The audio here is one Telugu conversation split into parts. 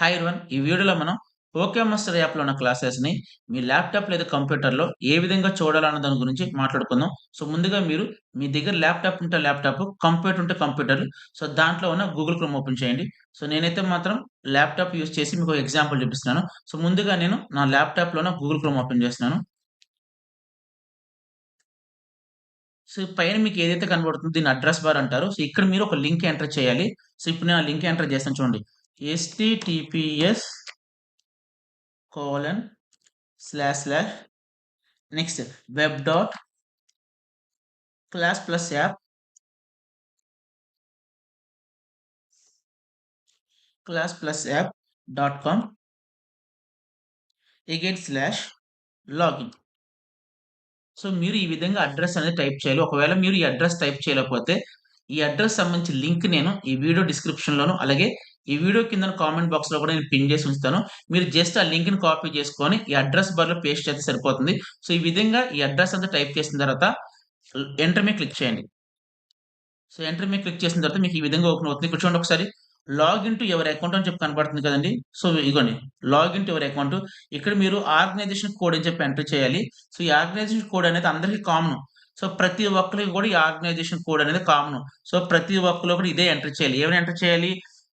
Hi everyone. ఈ వీడియోలో మనం ఓకే మాస్టర్ యాప్‌లో ఉన్న క్లాసెస్‌ని మీ ల్యాప్‌టాప్ లేదా కంప్యూటర్‌లో ఏ విధంగా చూడాలన్న దాని గురించి మాట్లాడుకుందాం. సో, ముందుగా మీరు మీ దగ్గర ల్యాప్‌టాప్ ఉంటే ల్యాప్‌టాప్, కంప్యూటర్ ఉంటే కంప్యూటర్. సో, దాంట్లో ఉన్న గూగుల్ క్రోమ్ ఓపెన్ చేయండి. సో, నేనైతే మాత్రం ల్యాప్‌టాప్ యూజ్ చేసి మీకు ఎగ్జాంపుల్ చూపిస్తున్నాను. సో, ముందుగా నేను నా ల్యాప్‌టాప్‌లోన గూగుల్ క్రోమ్ ఓపెన్ చేస్తున్నాను. సో, పైన మీకు ఏదైతే కనబడుతుందో దీన్ని అడ్రెస్ బార్ అంటారు. సో, ఇక్కడ మీరు ఒక లింక్ ఎంటర్ చేయాలి. సో, ఇప్పుడు నేను ఆ లింక్ ఎంటర్ చేస్తాను చూడండి. https colon slash slash next web dot class plus app class plus app dot com again slash login. So మీరు ఈ విధంగా అడ్రస్ అనేది టైప్ చేయాలి. ఒకవేళ మీరు ఈ అడ్రస్ టైప్ చేయలేకపోతే ఈ అడ్రస్ సంబంధించి లింక్ నేను ఈ వీడియో డిస్క్రిప్షన్ లోను అలాగే ఈ వీడియో కింద కామెంట్ బాక్స్ లో కూడా నేను పిన్ చేసి ఉంచుతాను. మీరు జస్ట్ ఆ లింక్ ని కాపీ చేసుకొని ఈ అడ్రస్ బార్ లో పేస్ట్ చేస్తే సరిపోతుంది. సో ఈ విధంగా ఈ అడ్రస్ అంతా టైప్ చేసిన తర్వాత ఎంటర్ మీద క్లిక్ చేయండి. సో ఎంటర్ మీద క్లిక్ చేసిన తర్వాత మీకు ఈ విధంగా ఓపెన్ అవుతుంది. ఇక్కడ చూడండి ఒకసారి లాగిన్ టు యువర్ అకౌంట్ అని చెప్పి కనబడుతుంది కదండి. సో ఇగోండి లాగిన్ టు యువర్ అకౌంట్. ఇక్కడ మీరు ఆర్గనైజేషన్ కోడ్ అని చెప్పి ఎంటర్ చేయాలి. సో ఈ ఆర్గనైజేషన్ కోడ్ అనేది అందరికీ కామన్. సో ప్రతి ఒక్కరికి కూడా ఈ ఆర్గనైజేషన్ కోడ్ అనేది కామన్. సో ప్రతి ఒక్కరు కూడా ఇదే ఎంటర్ చేయాలి. ఏమైనా ఎంటర్ చేయాలి?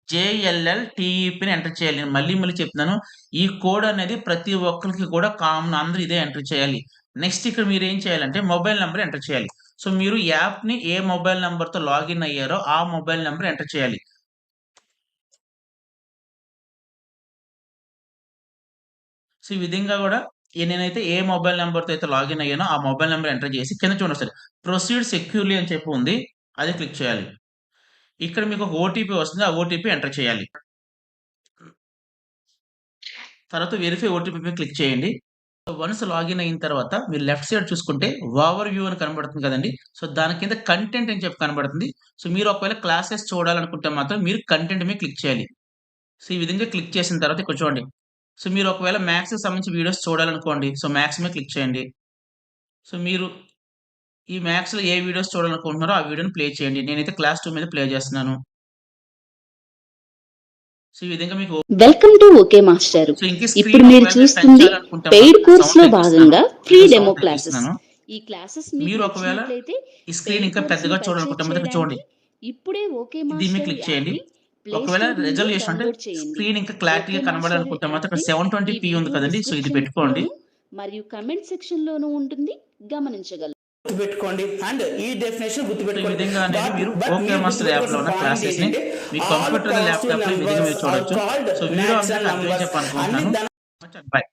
JLLTEPని ఎంటర్ చేయాలి. నేను మళ్ళీ మళ్ళీ చెప్తున్నాను. ఈ కోడ్ అనేది ప్రతి ఒక్కరికి కూడా కామన్. అందరూ ఇదే ఎంటర్ చేయాలి. నెక్స్ట్ ఇక్కడ మీరు ఏం చేయాలంటే మొబైల్ నంబర్ ఎంటర్ చేయాలి. సో మీరు యాప్‌ని ఏ మొబైల్ నంబర్‌తో లాగిన్ అయ్యారో ఆ మొబైల్ నంబర్ ఎంటర్ చేయాలి. సో ఈ విధంగా కూడా నేనైతే ఏ మొబైల్ నంబర్‌తో అయితే లాగిన్ అయ్యానో ఆ మొబైల్ నంబర్ ఎంటర్ చేసి కింద చూడండి ఒకసారి ప్రొసీడ్ సెక్యూర్‌లీ అని చెప్పి ఉంది. అది క్లిక్ చేయాలి. ఇక్కడ మీకు ఒక ఓటీపీ వస్తుంది. ఆ ఓటీపీ ఎంటర్ చేయాలి. తర్వాత వెరిఫై ఓటీపీ మీద క్లిక్ చేయండి. సో వన్స్ లాగిన్ అయిన తర్వాత మీరు లెఫ్ట్ సైడ్ చూసుకుంటే ఓవర్ వ్యూ అని కనబడుతుంది కదండీ. సో దాని కింద కంటెంట్ అని చెప్పి కనబడుతుంది. సో మీరు ఒకవేళ క్లాసెస్ చూడాలనుకుంటే మాత్రం మీరు కంటెంట్ మీద క్లిక్ చేయాలి. సో ఈ విధంగా క్లిక్ చేసిన తర్వాత ఇక్కడ చూడండి. సో మీరు ఒకవేళ మ్యాథ్స్‌కి సంబంధించి వీడియోస్ చూడాలనుకోండి. సో మ్యాథ్స్ మీద క్లిక్ చేయండి. సో మీరు ఈ మ్యాథ్స్‌లో ఏ వీడియోస్ చూడాలనుకుంటున్నారో ఆ వీడియోని ప్లే చేయండి. నేనైతే క్లాస్ 2 మీద ప్లే చేస్తున్నాను. సో ఈ విధంగా మీకు welcome to okay master. So ఇంక ఇప్పుడు స్క్రీన్ మీరు ఒకవేళ చూస్తుంది పెంచాలనుకుంటే పెయిడ్ మాత్రం కోర్స్ సౌండ్ లో తగ్గిస్తున్నాను. భాగంగా ఫ్రీ నేను డెమో సౌండ్ క్లాసెస్. తగ్గిస్తున్నాను. ఈ క్లాసెస్ మీకు మీరు ఒకవేళ నచ్చినట్లయితే ఈ స్క్రీన్ పెయిడ్ ఇంకా కోర్స్ ని పెద్దగా పర్చేస్ చూడాలనుకుంటే మాత్రం చూడండి. చేయడానికి ఇప్పుడే ఓకే దీని మీద మాస్టర్ క్లిక్ యాప్ చేయండి. ని ప్లే ఒకవేళ స్టోర్ నుండి రిజల్యూషన్ అంటే డౌన్లోడ్ చేయండి. స్క్రీన్ ఇంకా ఓకే క్లారిటీగా మాస్టర్ కనబడాలనుకుంటే మాత్రం యాప్ ఇక్కడ లింక్ ఈ 720p ఉంది వీడియో కదండీ. సో ఇది డిస్క్రిప్షన్ పెట్టుకోండి. లోను మరియు కమెంట్ సెక్షన్ లోను ఉంటుంది, గమనించగలరు. గుర్తుపెట్టుకోండి అండ్ ఈ డెఫినేషన్ సో ఈ గుర్తుపెట్టుకోండి. విధంగా అనేది మీరు ఓకే మీరు మాస్టర్ యాప్‌లో ఉన్న గుర్తుపెట్టుకోవాల్సిన పాయింట్ క్లాసెస్‌ని ఏంటంటే మీ ఆల్ కంప్యూటర్, పాజిటివ్ ల్యాప్‌టాప్‌లో ఈ విధంగా నంబర్స్ మీరు ఆర్ చూడొచ్చు. కాల్డ్ సో వీడియో న్యాచురల్ అందరికి అర్థమై నంబర్స్. చెప్పి అన్ని అనుకుంటున్నాను. బై.